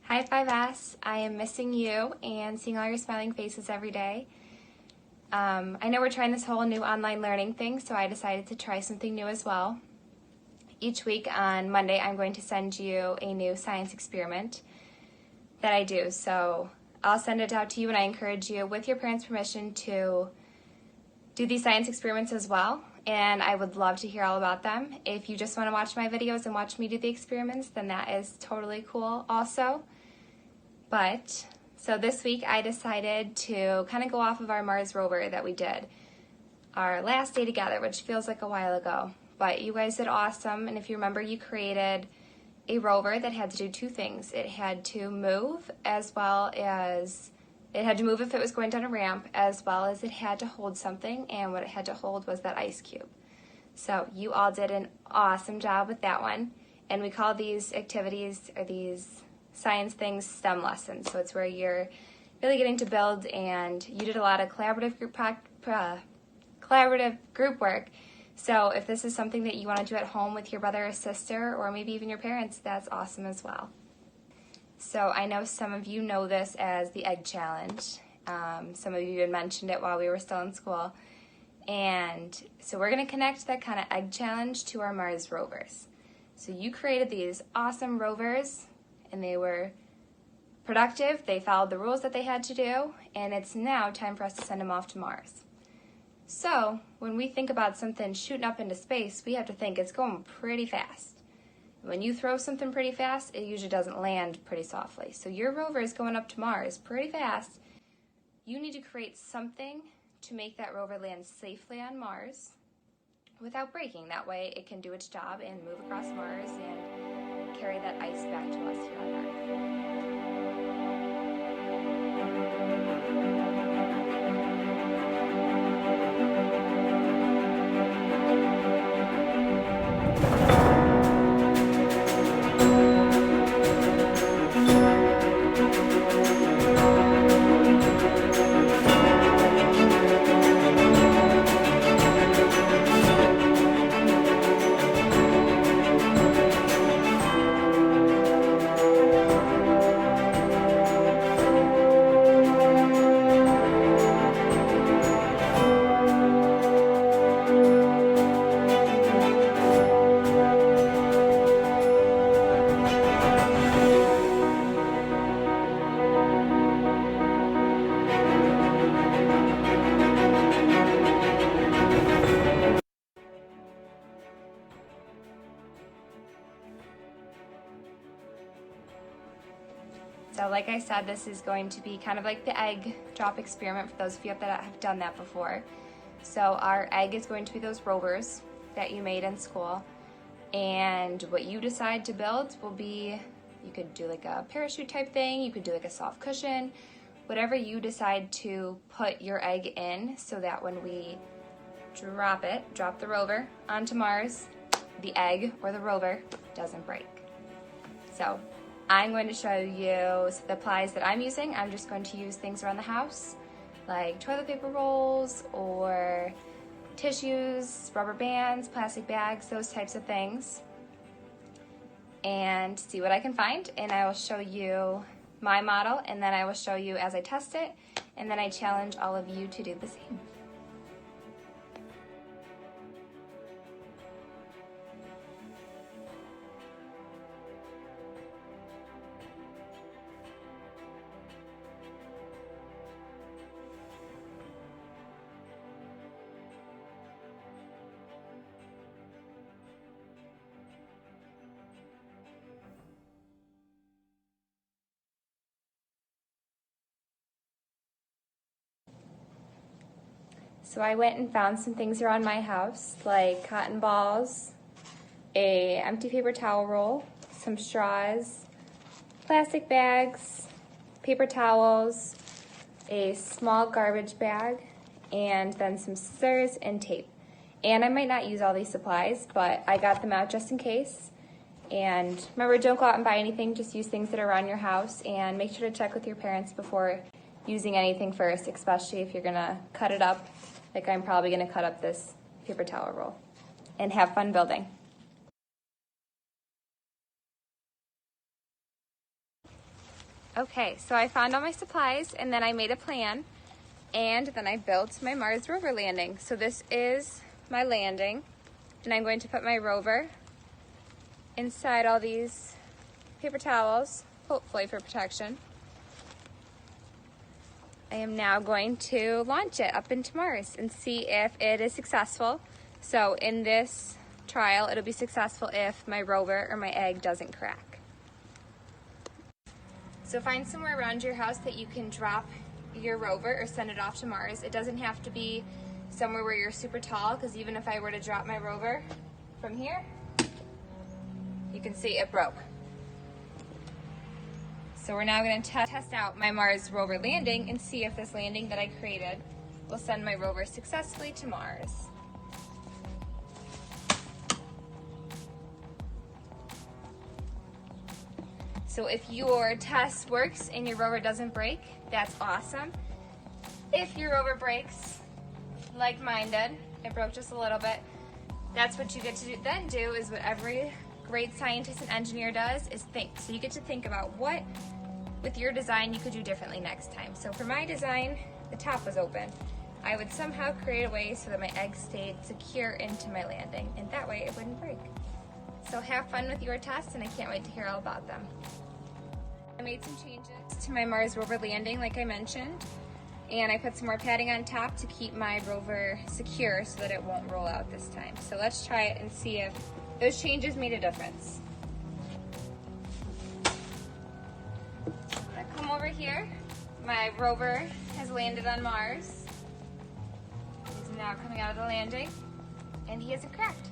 Hi 5S, I am missing you and seeing all your smiling faces every day. I know we're trying this whole new online learning thing, so I decided to try something new as well. Each week on Monday, I'm going to send you a new science experiment that I do. So I'll send it out to you, and I encourage you, with your parents' permission, to do these science experiments as well. And I would love to hear all about them. If you just want to watch my videos and watch me do the experiments, then that is totally cool also. So this week I decided to kind of go off of our Mars rover that we did our last day together, which feels like a while ago. But you guys did awesome, and if you remember, you created a rover that had to do two things. It had to move, as well as it had to move if it was going down a ramp, as well as it had to hold something, and what it had to hold was that ice cube. So you all did an awesome job with that one, and we call these activities, or these science things, STEM lessons. So it's where you're really getting to build, and you did a lot of collaborative group work. So if this is something that you want to do at home with your brother or sister, or maybe even your parents, that's awesome as well. So I know some of you know this as the egg challenge. Some of you had mentioned it while we were still in school. And so we're going to connect that kind of egg challenge to our Mars rovers. So you created these awesome rovers, and they were productive. They followed the rules that they had to do, and it's now time for us to send them off to Mars. So when we think about something shooting up into space, we have to think it's going pretty fast. When you throw something pretty fast, it usually doesn't land pretty softly. So your rover is going up to Mars pretty fast. You need to create something to make that rover land safely on Mars without breaking. That way it can do its job and move across Mars and carry that ice back to us here on Earth. So like I said, this is going to be kind of like the egg drop experiment for those of you that have done that before. So our egg is going to be those rovers that you made in school. And what you decide to build will be, you could do like a parachute type thing, you could do like a soft cushion, whatever you decide to put your egg in, so that when we drop the rover onto Mars, the egg or the rover doesn't break. So I'm going to show you the supplies that I'm using. I'm just going to use things around the house, like toilet paper rolls or tissues, rubber bands, plastic bags, those types of things, and see what I can find. And I will show you my model, and then I will show you as I test it, and then I challenge all of you to do the same. So I went and found some things around my house, like cotton balls, a empty paper towel roll, some straws, plastic bags, paper towels, a small garbage bag, and then some scissors and tape. And I might not use all these supplies, but I got them out just in case. And remember, don't go out and buy anything, just use things that are around your house, and make sure to check with your parents before using anything first, especially if you're gonna cut it up, like I'm probably gonna cut up this paper towel roll. And have fun building. Okay, so I found all my supplies and then I made a plan and then I built my Mars rover landing. So this is my landing and I'm going to put my rover inside all these paper towels, hopefully for protection. I am now going to launch it up into Mars and see if it is successful. So in this trial, it'll be successful if my rover or my egg doesn't crack. So find somewhere around your house that you can drop your rover or send it off to Mars. It doesn't have to be somewhere where you're super tall, because even if I were to drop my rover from here, you can see it broke. So we're now going to test out my Mars rover landing and see if this landing that I created will send my rover successfully to Mars. So if your test works and your rover doesn't break, that's awesome. If your rover breaks, like mine did, it broke just a little bit, that's what you get to then do is what every great scientist and engineer does, is think. So you get to think about what, with your design, you could do differently next time. So for my design, the top was open. I would somehow create a way so that my egg stayed secure into my landing, and that way it wouldn't break. So have fun with your tests, and I can't wait to hear all about them. I made some changes to my Mars rover landing, like I mentioned, and I put some more padding on top to keep my rover secure so that it won't roll out this time. So let's try it and see if those changes made a difference. I'm gonna come over here. My rover has landed on Mars. He's now coming out of the landing, and he hasn't cracked.